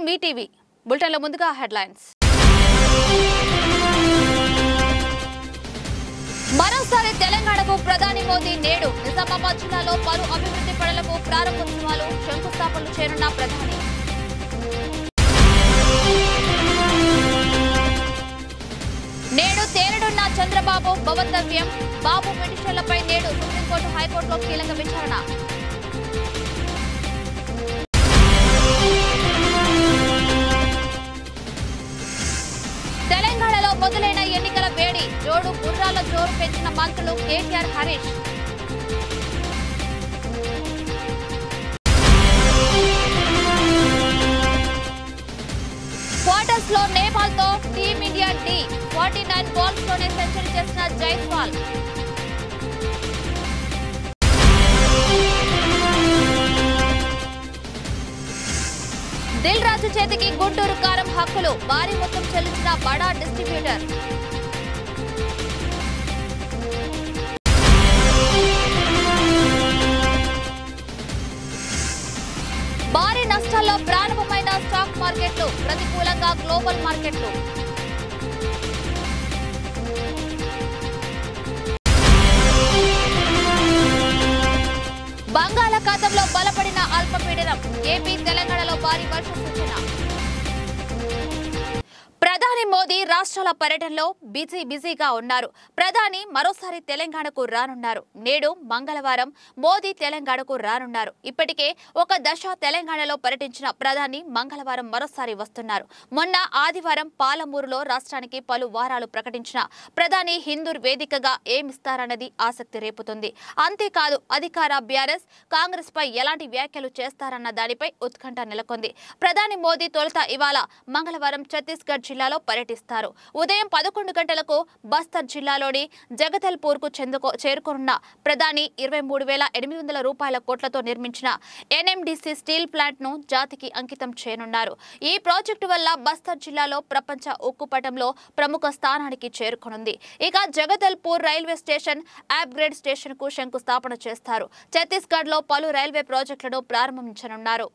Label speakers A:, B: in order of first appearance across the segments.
A: మీ TV బులెటిన్ల ముందుగా headlines. మరోసారి తెలంగాణకు ప్రధాని మోదీ నేడు నిజామాబాద్ జిల్లాలో పలు అభివృద్ధి పనులకు ప్రారంభోత్సవాలు శంకుస్థాపనలు చేరున్న ప్రధాని. నేడు తేలనున్న చంద్రబాబు భవితవ్యం. బాబు పిటిషన్లపై నేడు సుప్రీంకోర్టు హైకోర్టులో కీలక విచారణ. తెలంగాణలో మొదలైన ఎన్నికల వేడి. జోడు గుర్రాల జోరు పెంచిన మంత్రులు కేటీఆర్, హరీష్. క్వార్టర్స్ లో నేపాల్ తో టీమిండియా డి 49 బాల్స్ లోనే సెంచరీ చేసిన జైస్వాల్. దిల్ రాజు చేతికి గుంటూరు కారం హక్కులు. భారీ మొత్తం చెల్లించిన బడా డిస్ట్రిబ్యూటర్. భారీ నష్టాల్లో ప్రారంభమైన స్టాక్ మార్కెట్లు. ప్రతికూలంగా గ్లోబల్ మార్కెట్లు. బంగాళాఖాతంలో బలపడిన అల్పపీడనం. ఏపీ, తెలంగాణలో భారీ వర్ష సూచన. ప్రధాని మోదీ రాష్ట్రాల పర్యటనలో బిజీగా ఉన్నారు. ప్రధాని మరోసారి తెలంగాణకు రానున్నారు. నేడు మంగళవారం మోదీ తెలంగాణకు రానున్నారు. ఇప్పటికే ఒక దశ తెలంగాణలో పర్యటించిన ప్రధాని మంగళవారం మరోసారి వస్తున్నారు. మొన్న ఆదివారం పాలమూరులో రాష్ట్రానికి పలు వారాలు ప్రకటించిన ప్రధాని హిందూర్ వేదికగా ఏమిస్తారన్నది ఆసక్తి రేపుతుంది. అంతేకాదు అధికార బీఆర్ఎస్, కాంగ్రెస్ పై ఎలాంటి వ్యాఖ్యలు చేస్తారన్న దానిపై ఉత్కంఠ నెలకొంది. ప్రధాని మోదీ తొలుత ఇవాళ మంగళవారం ఛత్తీస్గఢ్ జిల్లాలో పర్యటిస్తారు. ఉదయం 11 గంటలకు బస్తర్ జిల్లాలోని జగదల్పూర్ కు చేరుకోనున్న ప్రధాని 23,800 రూపాయల కోట్లతో నిర్మించిన ఎన్ఎండిసి స్టీల్ ప్లాంట్ ను జాతికి అంకితం చేయనున్నారు. ఈ ప్రాజెక్టు వల్ల బస్తర్ జిల్లాలో ప్రపంచ ఉక్కు పటంలో ప్రముఖ స్థానానికి చేరుకోనుంది. ఇక Jagdalpur railway station upgrade station కు శంకుస్థాపన చేస్తారు. ఛత్తీస్గఢ్ లో పలు రైల్వే ప్రాజెక్టులను ప్రారంభించనున్నారు.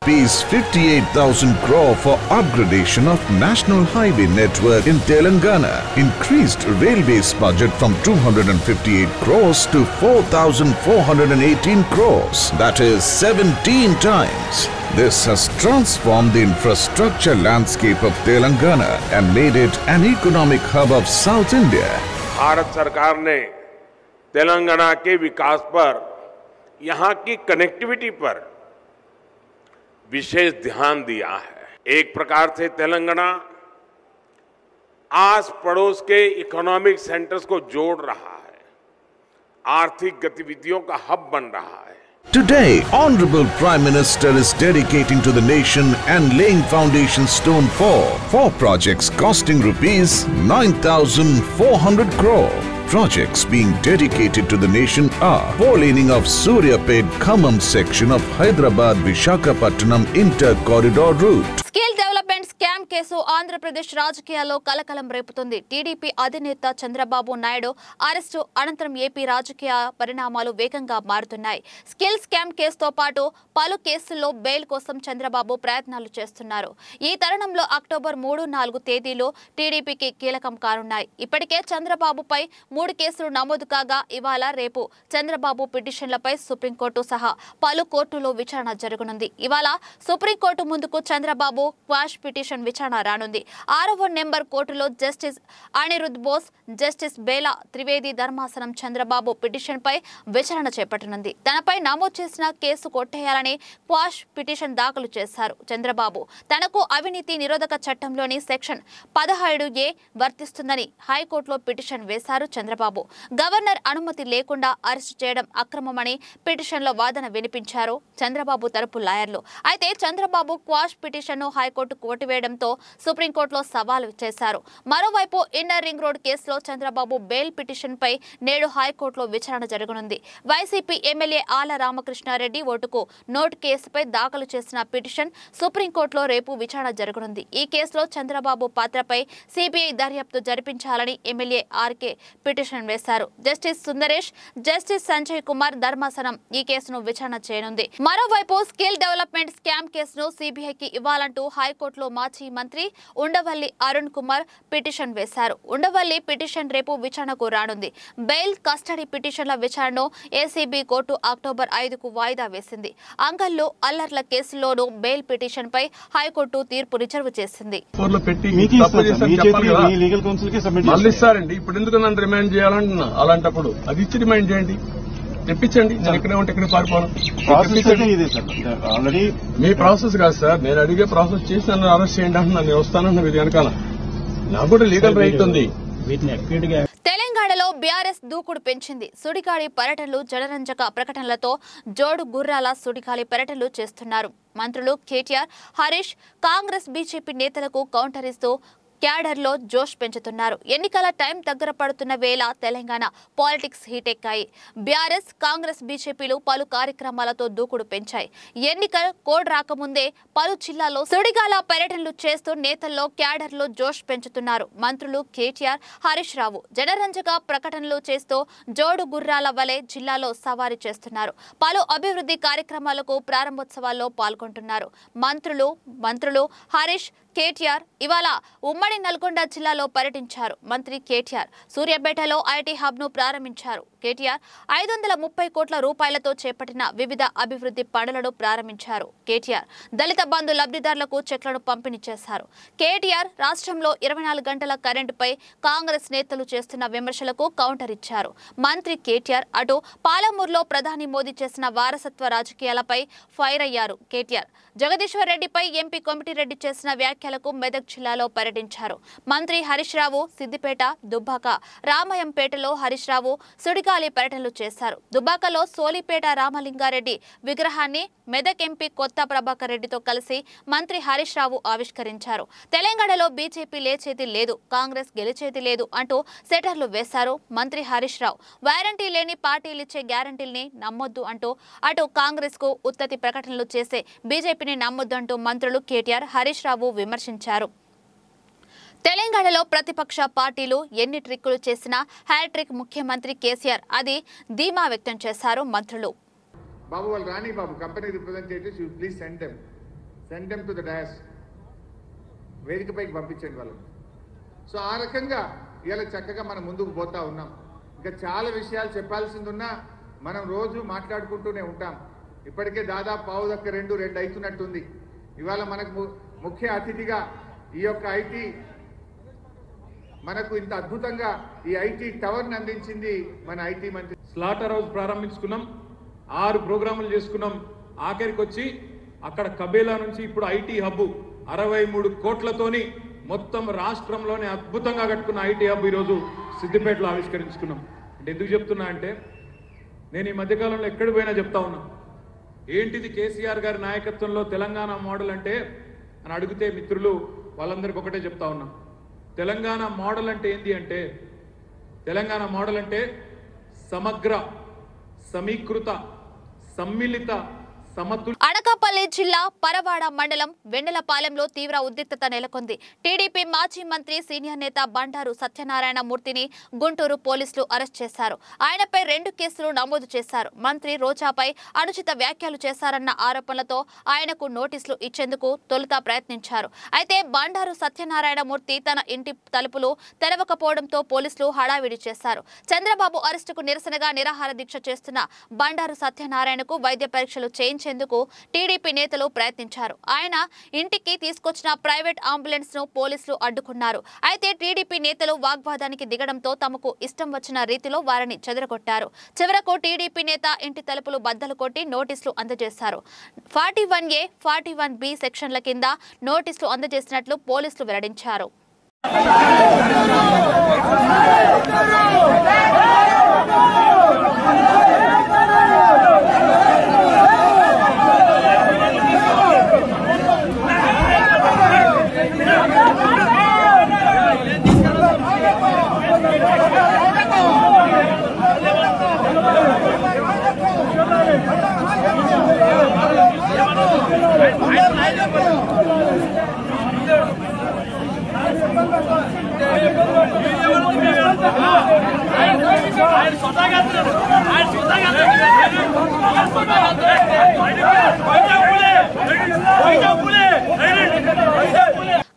B: Rupees 58,000 crore for upgradation of National Highway Network in Telangana. Increased railways budget from 258 crores to 4,418 crores. That is 17 times. This has transformed the infrastructure landscape of Telangana and made it an economic hub of South India.
C: Bharat सरकार ने तेलंगाना के विकास पर, यहाँ की connectivity पर विशेष ध्यान दिया है. एक प्रकार से तेलंगाना आस पड़ोस के इकोनॉमिक सेंटर्स को जोड़ रहा है, आर्थिक गतिविधियों का हब बन रहा है.
B: Today, Honorable Prime Minister is dedicating to the nation and laying foundation stone for 4 projects costing rupees 9,400 crore. Projects being dedicated to the nation are 4 laning of Suryapet Khammam section of Hyderabad Visakhapatnam inter-corridor route.
A: Skill development scam case Andhra Pradesh రాజకీయాల్లో కలకలం రేపుతుంది. TDP అధినేత Chandrababu Naidu arrest అనంతరం AP రాజకీయ పరిణామాలు వేగంగా మారుతున్నాయి. Skill scam కేసుతో పాటు పలు కేసుల్లో బెయిల్ కోసం చంద్రబాబు ప్రయత్నాలు చేస్తున్నారు. ఈ తరుణంలో అక్టోబర్ 3, 4 తేదీలు టీడీపీకి కీలకం కానున్నాయి. ఇప్పటికే చంద్రబాబుపై 3 కేసులు నమోదు కాగా ఇవాళ, రేపు చంద్రబాబు పిటిషన్లపై సుప్రీంకోర్టు సహా పలు కోర్టులో విచారణ జరగనుంది. ఇవాళ సుప్రీంకోర్టు ముందుకు చంద్రబాబు క్వాష్ పిటిషన్ విచారణ రానుంది. 6వ నెంబర్ కోర్టులో జస్టిస్ అనిరుద్ బోస్, జస్టిస్ బేలా త్రివేది ధర్మాసనం చంద్రబాబు పిటిషన్ పై విచారణ చేపట్టనుంది. తనపై నమోదు చేసిన కేసు కొట్టేయాలని క్వాష్ పిటిషన్ దాఖలు చేశారు. చంద్రబాబు తనకు అవినీతి నిరోధక చట్టంలోని సెక్షన్ 17A వర్తిస్తుందని హైకోర్టులో పిటిషన్ వేశారు చంద్రబాబు. గవర్నర్ అనుమతి లేకుండా అరెస్టు చేయడం అక్రమమని పిటిషన్లో వాదన వినిపించారు చంద్రబాబు తరపు లాయర్లు. అయితే చంద్రబాబు క్వాష్ పిటిషన్ ను హైకోర్టు కొట్టివేయడంతో సుప్రీంకోర్టులో సవాల్ చేశారు. మరోవైపు ఇన్నర్ రింగ్ రోడ్ కేసులో చంద్రబాబు బెయిల్ పిటిషన్పై నేడు హైకోర్టులో విచారణ జరగనుంది. వైసీపీ ఎమ్మెల్యే ఆళ్ల రామకృష్ణారెడ్డి ఓటుకు నోటు కేసుపై దాఖలు చేసిన పిటిషన్ సుప్రీంకోర్టులో రేపు విచారణ జరగనుంది. ఈ కేసులో చంద్రబాబు పాత్రపై సిబిఐ దర్యాప్తు జరిపించాలని ఎమ్మెల్యే ఆర్కే పిటిషన్ వేశారు. జస్టిస్ సుందరేష్, జస్టిస్ సంజయ్ కుమార్ ధర్మాసనం ఈ కేసును విచారణ చేయనుంది. మరోవైపు స్కిల్ డెవలప్మెంట్ స్కామ్ కేసును సిబిఐకి ఇవ్వాలంటూ హైకోర్టులో మాజీ మంత్రి ఉండవల్లి అరుణ్ కుమార్ పిటిషన్ వేశారు. ఉండవల్లి పిటిషన్ రేపు విచారణకు రానుంది. బెయిల్, కస్టడీ పిటిషన్ల విచారణను ఏసీబీ కోర్టు అక్టోబర్ 5కు వాయిదా వేసింది. అంగళ్ళు అల్లర్ల కేసులోనూ బెయిల్ పిటిషన్ పై హైకోర్టు తీర్పు రిజర్వ్ చేసింది.
D: ఇప్పుడు ఎందుకు నన్ను రిమైండ్ చేయాలంటున్నా? అలాంటప్పుడు అది ఇచ్చి రిమైండ్ చేయండి, తెప్పించండి. నేను ఇక్కడే ఉంటే ఇక్కడ పారిపోను. ఆల్రెడీ మీ ప్రాసెస్ కాదు సార్, నేను అడిగే ప్రాసెస్ చేసి నన్ను అరెస్ట్ చేయండి అంటున్నా. నేను వస్తానన్న ఇది వెనకాల నాకు కూడా లీగల్ రైట్ ఉంది.
A: తెలంగాణలో బీఆర్ఎస్ దూకుడు పెంచింది. సుడిగాలి పర్యటనలు, జనరంజక ప్రకటనలతో జోడు గుర్రాల సుడిగాలి పర్యటనలు చేస్తున్నారు. మంత్రులు కేటీఆర్, హరీష్ కాంగ్రెస్, బీజేపీ నేతలకు కౌంటర్ ఇస్తూ క్యాడర్లో జోష్ పెంచుతున్నారు. ఎన్నికల టైం దగ్గర పడుతున్న వేళ తెలంగాణ పాలిటిక్స్ హీట్ ఎక్కాయి. బీఆర్ఎస్, కాంగ్రెస్, బీజేపీలు పలు కార్యక్రమాలతో దూకుడు పెంచాయి. ఎన్నికల కోడ్ రాకముందే పలు జిల్లాల్లో సుడిగాల పర్యటనలు చేస్తూ నేతల్లో క్యాడర్లో జోష్ పెంచుతున్నారు. మంత్రులు కేటీఆర్, హరీష్ రావు జనరంజక ప్రకటనలు చేస్తూ జోడు గుర్రాల వలె జిల్లాలో సవారీ చేస్తున్నారు. పలు అభివృద్ధి కార్యక్రమాలకు ప్రారంభోత్సవాల్లో పాల్గొంటున్నారు. మంత్రులు హరీష్, కేటీఆర్ ఇవాళ ఉమ్మడి నల్గొండ జిల్లాలో పర్యటించారు. మంత్రి కేటీఆర్ సూర్యాపేటలో ఐటీ హబ్ ను ప్రారంభించారు. కేటీఆర్ 530 కోట్ల రూపాయలతో చేపట్టిన వివిధ అభివృద్ధి పనులను ప్రారంభించారు. కేటీఆర్ దళిత బంధు లబ్ధిదారులకు చెక్లను పంపిణీ చేశారు. కేటీఆర్ రాష్ట్రంలో 24 గంటల కరెంటుపై కాంగ్రెస్ నేతలు చేస్తున్న విమర్శలకు కౌంటర్ ఇచ్చారు. మంత్రి కేటీఆర్ అటు పాలమూరులో ప్రధాని మోదీ చేసిన వారసత్వ రాజకీయాలపై ఫైర్ అయ్యారు. కేటీఆర్ జగదీశ్వర్ రెడ్డిపై ఎంపీ కోమటిరెడ్డి చేసిన వ్యాఖ్యలకు మెదక్ జిల్లాలో పర్యటించారు. మంత్రి హరీష్ రావు సిద్దిపేట, దుబ్బాక, రామయంపేటలో హరీష్ రావు సుడిగాలి పర్యటనలు చేశారు. దుబ్బాకలో సోలిపేట రామలింగారెడ్డి విగ్రహాన్ని మెదక్ ఎంపీ కొత్త ప్రభాకర్ రెడ్డితో కలిసి మంత్రి హరీష్ రావు ఆవిష్కరించారు. తెలంగాణలో బీజేపీ లేచేది లేదు, కాంగ్రెస్ గెలిచేది లేదు అంటూ సెటర్లు వేశారు మంత్రి హరీష్ రావు. వారంటీ లేని పార్టీలిచ్చే గ్యారంటీల్ని నమ్మొద్దు అంటూ అటు కాంగ్రెస్ కు ఉత్తతి ప్రకటనలు చేసే బీజేపీని నమ్మొద్దు అంటూ మంత్రులు కేటీఆర్, హరీష్ రావు విమర్శించారు. తెలంగాణలో ప్రతిపక్ష పార్టీలు ఎన్ని ట్రిక్కులు చేసినా హ్యాట్రిక్ ముఖ్యమంత్రి కేసీఆర్ అది ధీమా వ్యక్తం చేశారు మంత్రులు.
E: బాబు వాళ్ళు రాని బాబు company representatives you please send them to the dash, వేదికపైకి పంపించండి వాళ్ళని. సో ఆ రకంగా ఇలా చక్కగా మనం ముందుకు పోతా ఉన్నాం. ఇంకా చాలా విషయాలు చెప్పాల్సింది ఉన్నా మనం రోజు మాట్లాడుకుంటూనే ఉంటాం. ఇప్పటికే దాదాపు పావుదక్క రెండు అవుతున్నట్టుంది. ఇవాళ మనకు ముఖ్య అతిథిగా ఈ యొక్క ఐటీ మనకు ఇంత అద్భుతంగా ఈ ఐటీ టవర్ని అందించింది మన ఐటీ మంత్రి.
F: స్లాటర్ హౌస్ ప్రారంభించుకున్నాం, 6 ప్రోగ్రాములు చేసుకున్నాం. ఆఖరికి వచ్చి అక్కడ కబేలా నుంచి ఇప్పుడు ఐటీ హబ్ 63 కోట్లతోని మొత్తం రాష్ట్రంలోనే అద్భుతంగా కట్టుకున్న ఐటీ హబ్ ఈరోజు సిద్దిపేటలో ఆవిష్కరించుకున్నాం. అంటే ఎందుకు చెప్తున్నా అంటే నేను ఈ మధ్యకాలంలో ఎక్కడి పోయినా చెప్తా ఉన్నా, ఏంటిది కేసీఆర్ గారి నాయకత్వంలో తెలంగాణ మోడల్ అంటే అని అడిగితే మిత్రులు వాళ్ళందరికీ ఒకటే చెప్తా ఉన్నా. తెలంగాణ మోడల్ అంటే ఏంటి అంటే, తెలంగాణ మోడల్ అంటే సమగ్ర, సమీకృత, సమ్మిళిత, సమతుల్య.
A: అనకాపల్లి జిల్లా పరవాడ మండలం వెన్నెలపాలెంలో తీవ్ర ఉద్రిక్తత నెలకొంది. టీడీపీ మాజీ మంత్రి సీనియర్ నేత బండారు సత్యనారాయణ మూర్తిని గుంటూరు పోలీసులు అరెస్ట్ చేశారు. ఆయనపై 2 కేసులు నమోదు చేశారు. మంత్రి రోజాపై అనుచిత వ్యాఖ్యలు చేశారన్న ఆరోపణలతో ఆయనకు నోటీసులు ఇచ్చేందుకు తొలుత ప్రయత్నించారు. అయితే బండారు సత్యనారాయణ మూర్తి తన ఇంటి తలుపులు తెరవకపోవడంతో పోలీసులు హడావిడి చేశారు. చంద్రబాబు అరెస్టుకు నిరసనగా నిరాహార దీక్ష చేస్తున్న బండారు సత్యనారాయణకు వైద్య పరీక్షలు చేయించారు. టీడీపీ నేతలు ప్రయత్నించారు. ఆయన ఇంటికి తీసుకొచ్చిన ప్రైవేట్ అంబులెన్స్ ను పోలీసులు అడ్డుకున్నారు. అయితే టీడీపీ నేతలు వాగ్వాదానికి దిగడంతో తమకు ఇష్టం వచ్చిన రీతిలో వారిని చెదరగొట్టారు. చివరకు టీడీపీ నేత ఇంటి తలుపులు బద్దలు కొట్టి నోటీసులు అందజేశారు. 41A, 41B సెక్షన్ల కింద నోటీసులు అందజేసినట్లు పోలీసులు వెల్లడించారు.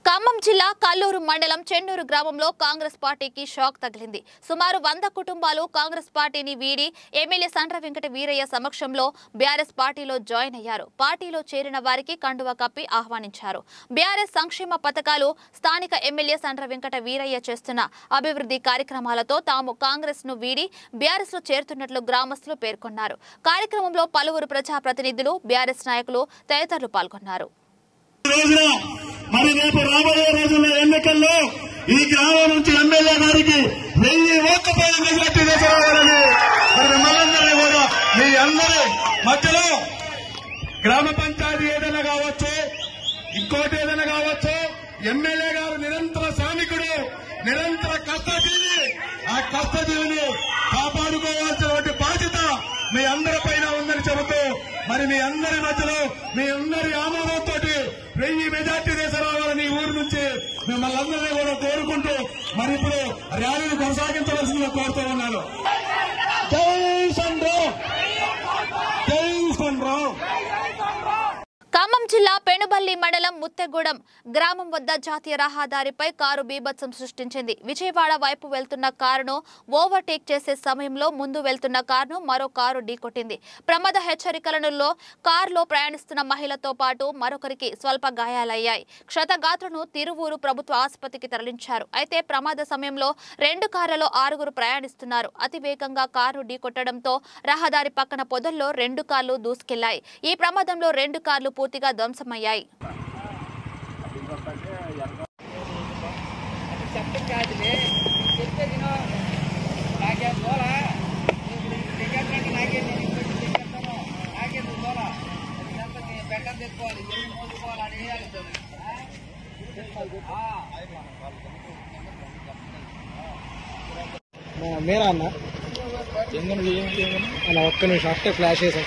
A: ఖమ్మం జిల్లా కల్లూరు మండలం చెన్నూరు గ్రామంలో కాంగ్రెస్ పార్టీకి షాక్ తగిలింది. సుమారు 100 కుటుంబాలు కాంగ్రెస్ పార్టీని వీడి ఎమ్మెల్యే సండ్ర వెంకట వీరయ్య సమక్షంలో బీఆర్ఎస్ పార్టీలో జాయిన్ అయ్యారు. పార్టీలో చేరిన వారికి కండువా కప్పి ఆహ్వానించారు. బీఆర్ఎస్ సంక్షేమ పథకాలు, స్థానిక ఎమ్మెల్యే సండ్ర వెంకట వీరయ్య చేస్తున్న అభివృద్ధి కార్యక్రమాలతో తాము కాంగ్రెస్ ను వీడి బీఆర్ఎస్ లో చేరుతున్నట్లు గ్రామస్తులు పేర్కొన్నారు. కార్యక్రమంలో పలువురు ప్రజాప్రతినిధులు, బీఆర్ఎస్ నాయకులు తదితరులు పాల్గొన్నారు.
G: మరి రేపు రాబోయే రోజుల్లో ఎన్నికల్లో ఈ గ్రామం నుంచి ఎమ్మెల్యే గారికి 1000 ఓట్ల పైన మెజార్టీ తీసుకురావాలని మరి మిమ్మల్ని కూడా మీ అందరి మధ్యలో గ్రామ పంచాయతీ ఏదైనా కావచ్చు, ఇంకోటి ఏదైనా కావచ్చు, ఎమ్మెల్యే గారు నిరంతర శ్రామికుడు, నిరంతర కష్టజీవి. ఆ కష్టజీవిని కాపాడుకోవాల్సినటువంటి బాధ్యత మీ అందరి పైన ఉందని చెబుతూ మరి మీ అందరి మధ్యలో మీ అందరి ఆమోదంతో 1000 మెజార్టీ తీసుకురావాలని ఈ ఊరు నుంచి మిమ్మల్ని అందరినీ కూడా కోరుకుంటూ మరి ఇప్పుడు ర్యాలీని కొనసాగించవలసిందిగా కోరుతూ ఉన్నాను. జై సండ్రావ్, జై సండ్రావ్.
A: ఖమ్మం జిల్లా పెనుబల్లి మండలం ముత్తెగూడెం గ్రామం వద్ద జాతీయ రహదారిపై కారు బీభత్సం సృష్టించింది. విజయవాడ వైపు వెళ్తున్న కారును ఓవర్టేక్ చేసే సమయంలో ముందు వెళ్తున్న కారును మరో కారు ఢీకొట్టింది. ప్రమాద హెచ్చరికలలో కారులో ప్రయాణిస్తున్న మహిళతో పాటు మరొకరికి స్వల్ప గాయాలయ్యాయి. క్షతగాత్రులను తిరువూరు ప్రభుత్వ ఆసుపత్రికి తరలించారు. అయితే ప్రమాద సమయంలో 2 కార్లలో 6 ప్రయాణిస్తున్నారు. అతివేగంగా కారు ఢీకొట్టడంతో రహదారి పక్కన పొదల్లో 2 కార్లు దూసుకెళ్లాయి. ఈ ప్రమాదంలో 2 కార్లు పూర్తిగా ధ్వంసమయ్యాయి.
H: मेरा अन्न ఒక్క నిమిషం అట్టే ఫ్లాష్ చేసాం.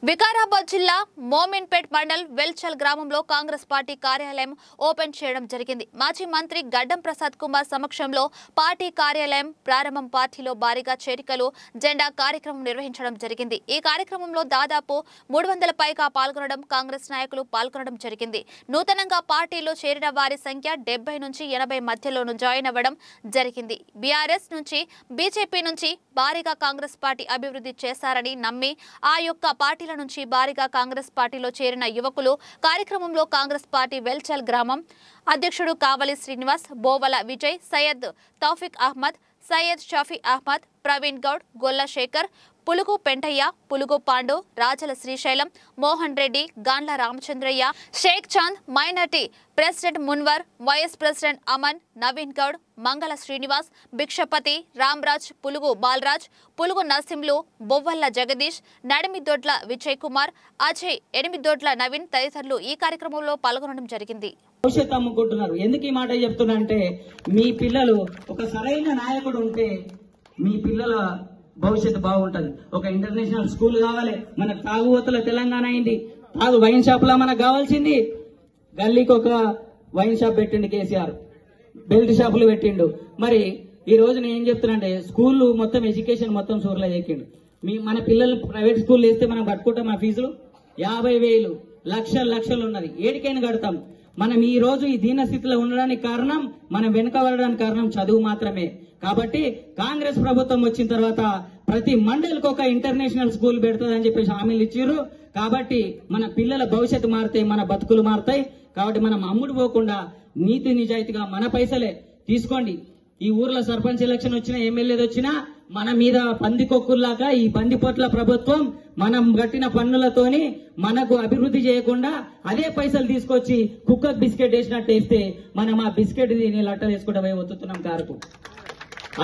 A: వికారాబాద్ జిల్లా మోమిన్పేట్ మండల్ వెల్చల్ గ్రామంలో కాంగ్రెస్ పార్టీ కార్యాలయం ఓపెన్ చేయడం జరిగింది. మాజీ మంత్రి గడ్డం ప్రసాద్ కుమార్ సమక్షంలో పార్టీ కార్యాలయం ప్రారంభం. పార్టీలో భారీగా చేరికలు, జెండా కార్యక్రమం నిర్వహించడం జరిగింది. ఈ కార్యక్రమంలో దాదాపు 300 పైగా పాల్గొనడం, కాంగ్రెస్ నాయకులు పాల్గొనడం జరిగింది. నూతనంగా పార్టీలో చేరిన వారి సంఖ్య 70 నుంచి 80 మధ్యలోనూ జాయిన్ అవ్వడం జరిగింది. బీఆర్ఎస్ నుంచి, బీజేపీ నుంచి భారీగా కాంగ్రెస్ పార్టీ అభివృద్ధి చేశారని నమ్మి ఆ యొక్క పార్టీల నుంచి భారీగా కాంగ్రెస్ పార్టీలో చేరిన యువకులు కార్యక్రమంలో కాంగ్రెస్ పార్టీ వెల్చల్ గ్రామం అధ్యక్షుడు కావలి శ్రీనివాస్, బోవల విజయ్, సయ్యద్ తౌఫిక్ అహ్మద్, సయ్యద్ షఫీ అహ్మద్, ప్రవీణ్ గౌడ్, గొల్ల Shekhar, Pulugu Pentaiah, Pulugu Pandu, Rajala Srisailam, Mohan Reddy, Gandla Ramachandraiah, Sheikh Chand, minority president Munwar, vice president Aman, Naveen Goud, Mangala Srinivas, Bhikshapathi, Ramraj, పులుగు బాలరాజ్, పులుగు నరసింహులు, బొవ్వల్ల జగదీష్, నడిమిదొడ్ల విజయ్ కుమార్, అజయ్, ఎనిమిదొడ్ల నవీన్ తదితరులు ఈ కార్యక్రమంలో పాల్గొనడం జరిగింది.
I: భవిష్యత్తు అమ్ముకుంటున్నారు. ఎందుకు ఈ మాట చెప్తున్నా అంటే మీ పిల్లలు ఒక సరైన నాయకుడు ఉంటే మీ పిల్లల భవిష్యత్తు బాగుంటది. ఒక ఇంటర్నేషనల్ స్కూల్ కావాలి. మనకు తాగుబోతుల తెలంగాణ అయింది. వైన్ షాప్ లా మనకు కావాల్సింది. గల్లీకి ఒక వైన్ షాప్ పెట్టిండు కేసీఆర్, బెల్ట్ షాపులు పెట్టిండు. మరి ఈ రోజు నేను ఏం చెప్తున్నా అంటే స్కూల్ మొత్తం ఎడ్యుకేషన్ మొత్తం సూర్లో చెక్కిండు. మన పిల్లలు ప్రైవేట్ స్కూల్ వేస్తే మనం కట్టుకుంటాం. ఆ ఫీజులు 50,000 లక్షలు ఉన్నది. ఏడికైనా కడతాం. మనం ఈ రోజు ఈ దీన స్థితిలో ఉండడానికి కారణం, మనం వెనుకబడడానికి కారణం చదువు మాత్రమే. కాబట్టి కాంగ్రెస్ ప్రభుత్వం వచ్చిన తర్వాత ప్రతి మండలికి ఒక ఇంటర్నేషనల్ స్కూల్ పెడుతుందని చెప్పేసి హామీలు ఇచ్చారు. కాబట్టి మన పిల్లల భవిష్యత్తు మారుతాయి, మన బతుకులు మారుతాయి. కాబట్టి మనం అమ్ముడు పోకుండా నీతి నిజాయితీగా మన పైసలే తీసుకోండి. ఈ ఊర్లో సర్పంచ్ ఎలక్షన్ వచ్చినా, ఎమ్మెల్యేది వచ్చినా మన మీద పందికొక్కుల్లాగా ఈ పందిపోట్ల ప్రభుత్వం మనం కట్టిన పన్నులతోని మనకు అభివృద్ధి చేయకుండా అదే పైసలు తీసుకొచ్చి కుక్కకు బిస్కెట్ వేసినట్టు వేస్తే మనం ఆ బిస్కెట్ దీన్ని లట్టలు వేసుకుంటూ పోయి ఒత్తుతున్నాం కారుకు.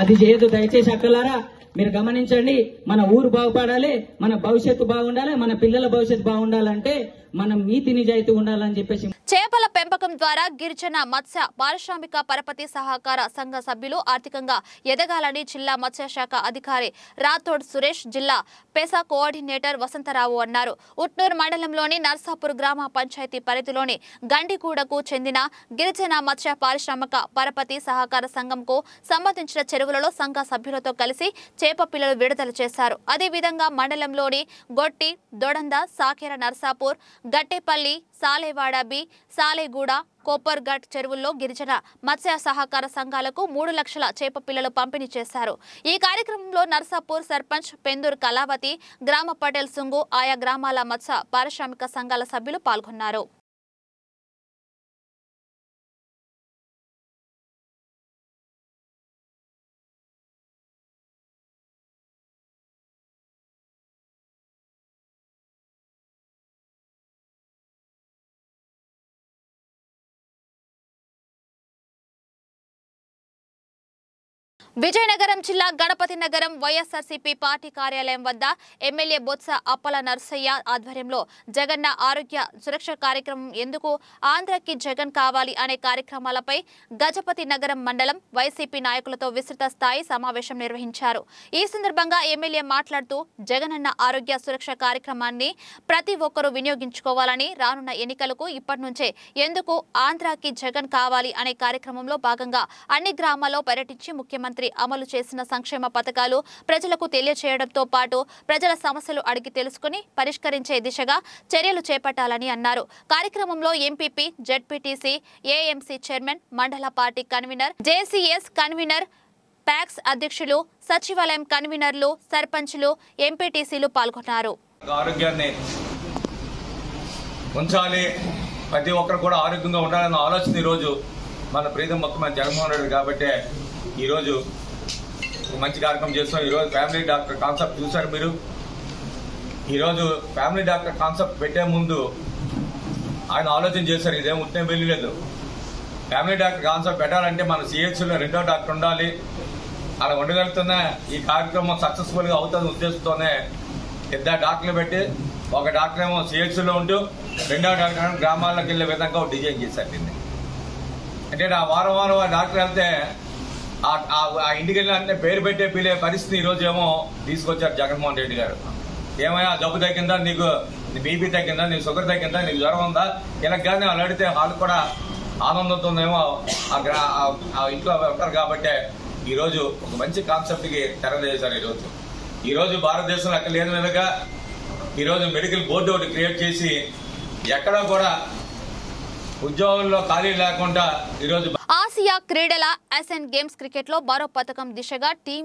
I: అది చేయదు. దయచేసి అక్కలారా మీరు గమనించండి. మన ఊరు బాగుపడాలి, మన భవిష్యత్తు బాగుండాలి, మన పిల్లల భవిష్యత్తు బాగుండాలంటే మనం నీతి నిజాయితీ ఉండాలని చెప్పేసి
A: చేపల పెంపకం ద్వారా గిరిజన మత్స్య పారిశ్రామిక పరపతి సహకార సంఘ సభ్యులు ఆర్థికంగా ఎదగాలని జిల్లా మత్స్యశాఖ అధికారి రాథోడ్ సురేష్, జిల్లా పెసా కోఆర్డినేటర్ వసంతరావు అన్నారు. ఉట్నూరు మండలంలోని నర్సాపూర్ గ్రామ పంచాయతీ పరిధిలోని గండిగూడకు చెందిన గిరిజన మత్స్య పారిశ్రామిక పరపతి సహకార సంఘంకు సంబంధించిన చెరువులలో సంఘ సభ్యులతో కలిసి చేప పిల్లలు విడుదల చేశారు. అదేవిధంగా మండలంలోని గొట్టి, దొడంద, సాకేర, నర్సాపూర్, గట్టేపల్లి, సాలేవాడ బి, సాలేగూడ, కోపర్ఘట్ చెరువుల్లో గిరిజన మత్స్య సహకార సంఘాలకు 3 లక్షల చేప పిల్లలు పంపిణీ చేశారు. ఈ కార్యక్రమంలో నర్సాపూర్ సర్పంచ్ పెందూర్ కళావతి, గ్రామ పటేల్ సుంగు, ఆయా గ్రామాల మత్స్య పారిశ్రామిక సంఘాల సభ్యులు పాల్గొన్నారు. విజయనగరం జిల్లా గణపతి నగరం వైఎస్ఆర్సీపీ పార్టీ కార్యాలయం వద్ద ఎమ్మెల్యే బొత్స అప్పల నర్సయ్య ఆధ్వర్యంలో జగన్న ఆరోగ్య సురక్ష కార్యక్రమం ఎందుకు, ఆంధ్రకి జగన్ కావాలి అనే కార్యక్రమాలపై గజపతి నగరం మండలం వైసీపీ నాయకులతో విస్తృత స్థాయి సమావేశం నిర్వహించారు. ఈ సందర్భంగా ఎమ్మెల్యే మాట్లాడుతూ జగనన్న ఆరోగ్య సురక్ష కార్యక్రమాన్ని ప్రతి ఒక్కరూ వినియోగించుకోవాలని, రానున్న ఎన్నికలకు ఇప్పటి నుంచే ఎందుకు ఆంధ్రకి జగన్ కావాలి అనే కార్యక్రమంలో భాగంగా అన్ని గ్రామాల్లో పర్యటించి ముఖ్యమంత్రి అమలు చేసిన సంక్షేమ పథకాలు ప్రజలకు తెలియజేయడంతో పాటు ప్రజల సమస్యలు అడిగి తెలుసుకుని పరిష్కరించే దిశగా చర్యలు చేపట్టాలని అన్నారు. కార్యక్రమంలో ఎంపీపీ, జెడ్పీటీసీ, ఏఎంసీ చైర్మన్, మండల party convener, JCS convener, packs అధ్యక్షులు, సచివాలయం కన్వీనర్లు, సర్పంచ్లు, ఎంపీటీసీలు పాల్గొన్నారు.
J: ఆరోగ్యాన్ని ఉంచాలి, ప్రతి ఒక్కరు కూడా ఆరోగ్యంగా ఉండాలన్న ఆలోచన ఈరోజు మన ప్రీతం ముఖ్యమంత్రి జగన్మోహన్ రెడ్డి కాబట్టి ఈరోజు మంచి కార్యక్రమం చేస్తున్నాం. ఈరోజు ఫ్యామిలీ డాక్టర్ కాన్సెప్ట్ చూశారు మీరు. ఈరోజు ఫ్యామిలీ డాక్టర్ కాన్సెప్ట్ పెట్టే ముందు ఆయన ఆలోచన చేశారు, ఇదేం ఉట్టే వెళ్ళలేదు. ఫ్యామిలీ డాక్టర్ కాన్సెప్ట్ పెట్టాలంటే మన సిహెచ్లో 2వ డాక్టర్ ఉండాలి. అలా ఉండగలుగుతున్నా ఈ కార్యక్రమం సక్సెస్ఫుల్గా అవుతుంది ఉద్దేశంతోనే 2 డాక్టర్లు పెట్టి, ఒక డాక్టర్ ఏమో సిహెచ్లో ఉంటూ 2వ డాక్టర్ గ్రామాల్లోకి వెళ్ళే విధంగా డిజైన్ చేశారు దీన్ని. అంటే ఆ వారం ఆ డాక్టర్ వెళ్తే ఆ ఇంటికి వెళ్ళిన పేరు పెట్టే పిల్లే పరిస్థితి ఈరోజు ఏమో తీసుకొచ్చారు జగన్మోహన్ రెడ్డి గారు. ఏమైనా జబ్బు తగ్గిందా, నీకు బీపీ తగ్గిందా, నీకు షుగర్ తగ్గిందా, నీకు జ్వరం ఉందా, ఇలా కానీ వాళ్ళు అడిగితే వాళ్ళు కూడా ఆనందంతోనేమో ఆ ఇంట్లో ఉంటారు. కాబట్టి ఈరోజు ఒక మంచి కాన్సెప్ట్కి తెరలేశారు. ఈరోజు భారతదేశంలో అక్కడ లేని విధంగా ఈరోజు మెడికల్ బోర్డు ఒకటి క్రియేట్ చేసి ఎక్కడా కూడా ఉద్యోగంలో ఖాళీ లేకుండా ఈరోజు
A: ఆసియా క్రీడల ఏషియన్ గేమ్స్ క్రికెట్లో మరో పథకం దిశగా టీం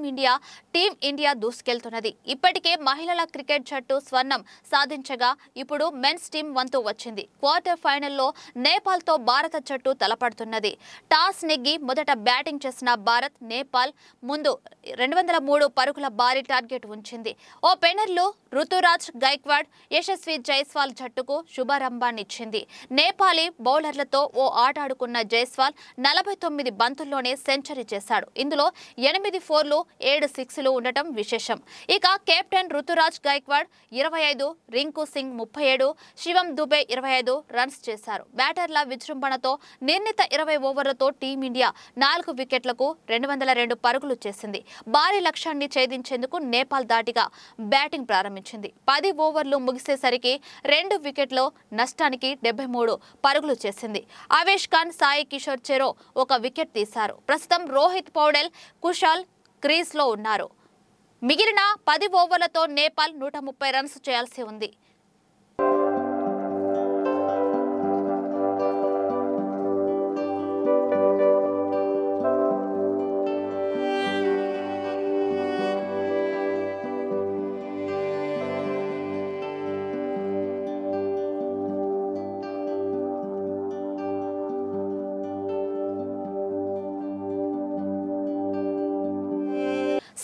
A: ఇండియా దూసుకెళ్తున్నది. ఇప్పటికే మహిళల క్రికెట్ జట్టు స్వర్ణం సాధించగా ఇప్పుడు మెన్స్ టీం వంతు వచ్చింది. క్వార్టర్ ఫైనల్లో నేపాల్తో భారత జట్టు తలపడుతున్నది. టాస్ నెగ్గి మొదట బ్యాటింగ్ చేసిన భారత్ నేపాల్ ముందు 203 పరుగుల భారీ టార్గెట్ ఉంచింది. ఓపెనర్లు రుతురాజ్ గైక్వాడ్, యశస్వి జైస్వాల్ జట్టుకు శుభారంభాన్నిచ్చింది. నేపాలీ బౌలర్లతో ఓ ఆట ఆడుకున్న జైస్వాల్ 49 బంతుల్లోనే సెంచరీ చేశాడు. ఇందులో 8 4లు, 7 6లు ఉండటం విశేషం. ఇక కెప్టెన్ రుతురాజ్ గైక్వాడ్ 25, రింకు సింగ్ 37, శివం దుబే 25 రన్స్ చేశారు. బ్యాటర్ల విజృంభణతో నిర్ణీత 20 ఓవర్లతో టీమిండియా 4 వికెట్లకు 202 పరుగులు చేసింది. భారీ లక్ష్యాన్ని ఛేదించేందుకు నేపాల్ దాటిగా బ్యాటింగ్ ప్రారంభించింది. 10 ఓవర్లు ముగిసేసరికి 2 వికెట్ల నష్టానికి 73 పరుగులు చేసింది. ఆవేష్ ఖాన్, సాయి కిషోర్ చెరో ఒక వికెట్ తీశారు. ప్రస్తుతం రోహిత్ పౌడెల్, కుషాల్ క్రీజ్లో ఉన్నారు. మిగిలిన 10 ఓవర్లతో నేపాల్ 130 రన్స్ చేయాల్సి ఉంది.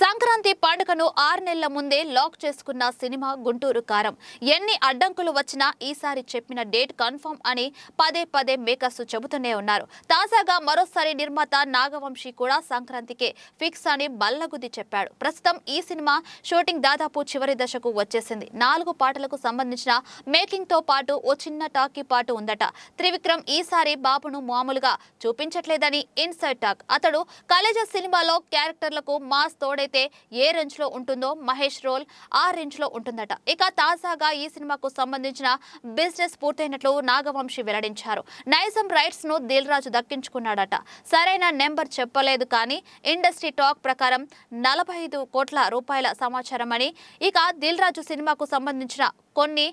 A: సంక్రాంతి సంక్రాంతి పండుగను 6 నెలల ముందే లాక్ చేసుకున్న సినిమా గుంటూరు కారం. ఎన్ని అడ్డంకులు వచ్చినా ఈసారి చెప్పిన డేట్ కన్ఫర్మ్ అని పదే పదే మేకర్స్ చెబుతూనే ఉన్నారు. తాజాగా మరోసారి నిర్మాత నాగవంశీ కూడా సంక్రాంతికే ఫిక్స్ అని బల్లగుద్ది చెప్పాడు. ప్రస్తుతం ఈ సినిమా షూటింగ్ దాదాపు చివరి దశకు వచ్చేసింది. 4 పాటలకు సంబంధించిన మేకింగ్ తో పాటు ఓ చిన్న టాకీ పాట ఉందట. త్రివిక్రమ్ ఈసారి బాబును మామూలుగా చూపించట్లేదని ఇన్సైడ్ టాక్. అతడు కలేజా సినిమాలో క్యారెక్టర్లకు మాస్ తోడైతే ఏ రేంజ్ లో ఉంటుందో మహేష్ రోల్ ఆ రేంజ్ లో ఉంటుందట. ఇక తాజాగా ఈ సినిమాకు సంబంధించిన బిజినెస్ పూర్తయినట్లు నాగవంశీ వెల్లడించారు. నైజం రైట్స్ ను దిల్ రాజు దక్కించుకున్నాడట. సరైన నెంబర్ చెప్పలేదు కానీ ఇండస్ట్రీ టాక్ ప్రకారం 45 కోట్ల రూపాయల సమాచారం అని. ఇక దిల్ రాజు సినిమాకు సంబంధించిన కొన్ని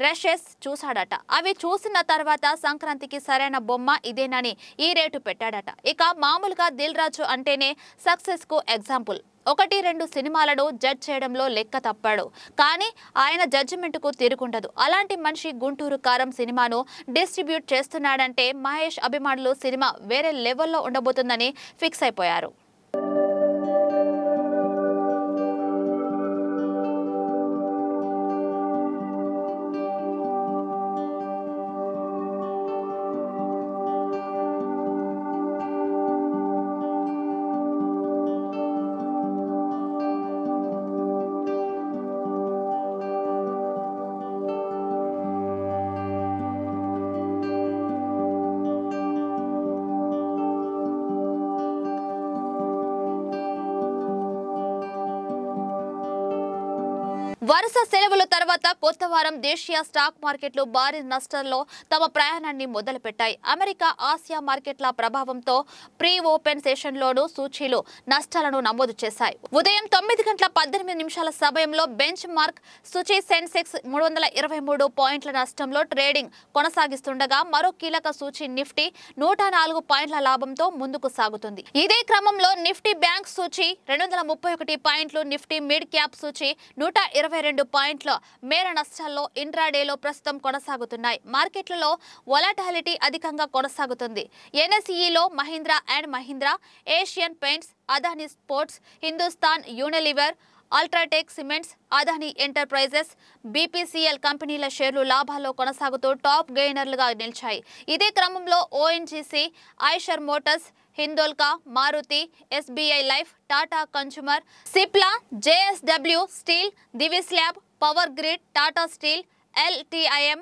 A: రషెస్ చూశాడట. అవి చూసిన తర్వాత సంక్రాంతికి సరైన బొమ్మ ఇదేనని ఈ రేటు పెట్టాడట. ఇక మామూలుగా దిల్ రాజు అంటేనే సక్సెస్ కు ఎగ్జాంపుల్. 1-2 సినిమాలను జడ్జ్ చేయడంలో లెక్క తప్పాడు కానీ ఆయన జడ్జిమెంట్ కు తిరుగుండదు. అలాంటి మనిషి గుంటూరు కారం సినిమాను డిస్ట్రిబ్యూట్ చేస్తున్నాడంటే మహేష్ అభిమానులు సినిమా వేరే లెవెల్లో ఉండబోతుందని ఫిక్స్ అయిపోయారు. వరుస సెలవుల తర్వాత కొత్త వారం దేశీయ స్టాక్ మార్కెట్లు భారీ నష్టాల్లో తమ ప్రయాణాన్ని మొదలుపెట్టాయి. అమెరికా, ఆసియా మార్కెట్ల ప్రభావంతో ప్రీ ఓపెన్ సెషన్లోనూ సూచీలు నష్టాలను నమోదు చేశాయి. ఉదయం 9:18 సమయంలో బెంచ్ మార్క్ సూచీ సెన్సెక్స్ 323 పాయింట్ల నష్టంలో ట్రేడింగ్ కొనసాగిస్తుండగా మరో కీలక సూచీ నిఫ్టీ 104 పాయింట్ల లాభంతో ముందుకు సాగుతుంది. ఇదే క్రమంలో నిఫ్టీ బ్యాంక్ సూచీ 231 పాయింట్లు, నిఫ్టీ మిడ్ క్యాప్ సూచీ 122 పాయింట్ల మేర నష్టాల్లో ఇంట్రాడేలో ప్రస్తుతం కొనసాగుతున్నాయి. మార్కెట్లలో వొలటాలిటీ అధికంగా కొనసాగుతుంది. ఎన్ఎస్ఈలో Mahindra and Mahindra, Asian Paints, Adani sports, Hindustan Unilever, UltraTech cements, Adani enterprises, BPCL కంపెనీల షేర్లు లాభాల్లో కొనసాగుతూ టాప్ గెయినర్లుగా నిలిచాయి. ఇదే క్రమంలో ONGC, Eicher motors, Hindalco, Maruti, SBI life, Tata consumer, Cipla, JSW steel, Divi's lab, power grid, Tata steel, LTIM,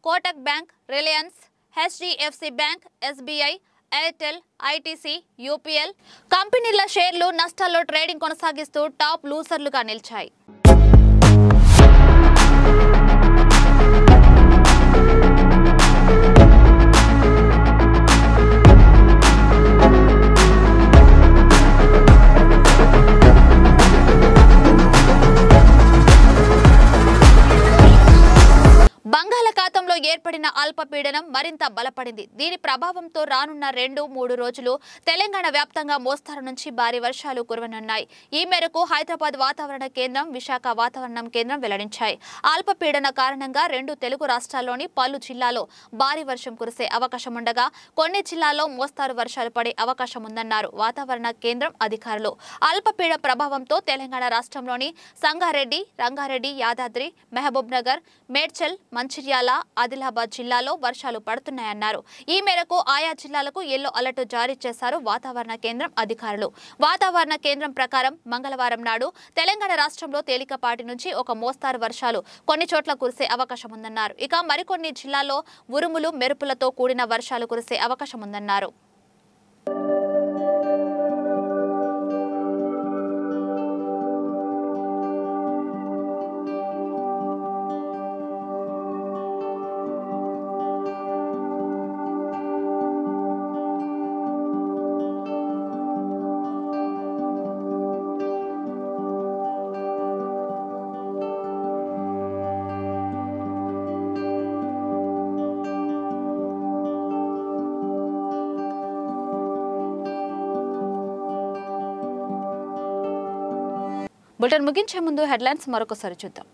A: Kotak bank, Reliance, HDFC bank, SBI, Airtel, ITC, UPL కంపెనీల షేర్లు నష్టాల్లో ట్రేడింగ్ కొనసాగిస్తూ టాప్ లూజర్లుగా నిలిచాయి. బంగాళాఖాతంలో ఏర్పడిన అల్పపీడనం మరింత బలపడింది. దీని ప్రభావంతో రానున్న 2-3 రోజులు తెలంగాణ వ్యాప్తంగా మోస్తరు నుంచి భారీ వర్షాలు కురవనున్నాయి. ఈ మేరకు హైదరాబాద్ వాతావరణ కేంద్రం, విశాఖ వాతావరణం కేంద్రం వెల్లడించాయి. అల్పపీడన కారణంగా 2 తెలుగు రాష్ట్రాల్లోని పలు జిల్లాల్లో భారీ వర్షం కురిసే అవకాశం ఉండగా కొన్ని జిల్లాల్లో మోస్తరు వర్షాలు పడే అవకాశం ఉందన్నారు వాతావరణ కేంద్రం అధికారులు. అల్పపీడన ప్రభావంతో తెలంగాణ రాష్ట్రంలోని సంగారెడ్డి, రంగారెడ్డి, యాదాద్రి, మహబూబ్ నగర్, మేడ్చల్, మంచిర్యాల, ఆదిలాబాద్ జిల్లాలో వర్షాలు పడుతున్నాయన్నారు. ఈ మేరకు ఆయా జిల్లాలకు యెల్లో అలర్ట్ జారీ చేశారు వాతావరణ కేంద్రం అధికారులు. వాతావరణ కేంద్రం ప్రకారం మంగళవారం నాడు తెలంగాణ రాష్ట్రంలో తేలికపాటి నుంచి ఒక మోస్తారు వర్షాలు కొన్ని చోట్ల కురిసే అవకాశం ఉందన్నారు. ఇక మరికొన్ని జిల్లాల్లో ఉరుములు, మెరుపులతో కూడిన వర్షాలు కురిసే అవకాశం ఉందన్నారు. బులెటిన్ ముగించే ముందు హెడ్లైన్స్ మరొకసారి చూద్దాం.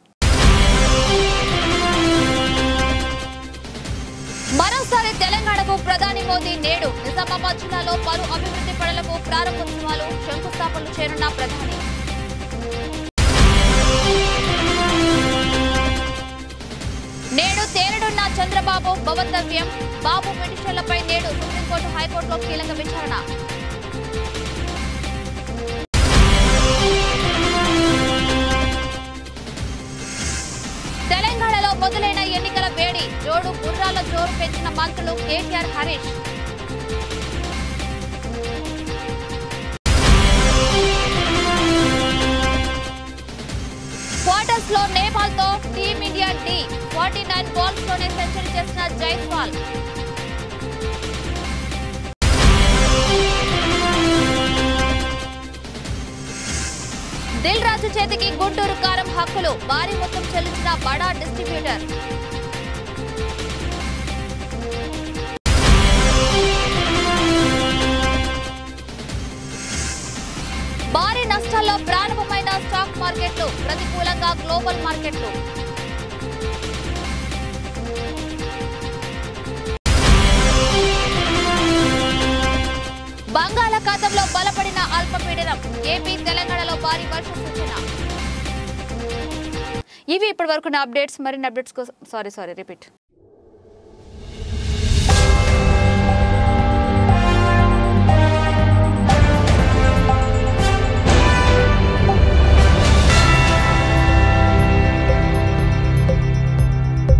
A: మరోసారి తెలంగాణకు ప్రధాని మోదీ నేడు. నిజామాబాద్ జిల్లాలో పలు అభివృద్ధి పనులకు ప్రారంభోత్సవాలు, శంకుస్థాపనలు చేయనున్న ప్రధాని. నేడు తేలనున్న చంద్రబాబు భవితవ్యం. బాబు పిటిషన్లపై నేడు సుప్రీంకోర్టు హైకోర్టులో కీలక విచారణ. తెలంగాణలో మొదలైన ఎన్నికల వేడి. జోడు గుర్రాల జోరు పెంచిన మంత్రులు కేటీఆర్, హరీష్. క్వార్టర్స్ లో నేపాల్ తో టీమిండియా డి. 49 బాల్స్ లోనే సెంచరీ చేసిన జైస్వాల్. దిల్ రాజు చేతికి గుంటూరు కారం హక్కులు. భారీ మొత్తం చెల్లించిన బడా డిస్ట్రిబ్యూటర్. భారీ నష్టాల్లో ప్రారంభమైన స్టాక్ మార్కెట్లు. ప్రతికూలంగా గ్లోబల్ మార్కెట్లు. బంగాళాఖాతంలో బలపడిన అల్పపీడనం. ఏపీ, తెలంగాణలో భారీ వర్ష సూచన. ఇవి ఇప్పటి వరకు అప్డేట్స్. మరిన్ని అప్డేట్స్ కోసం రిపీట్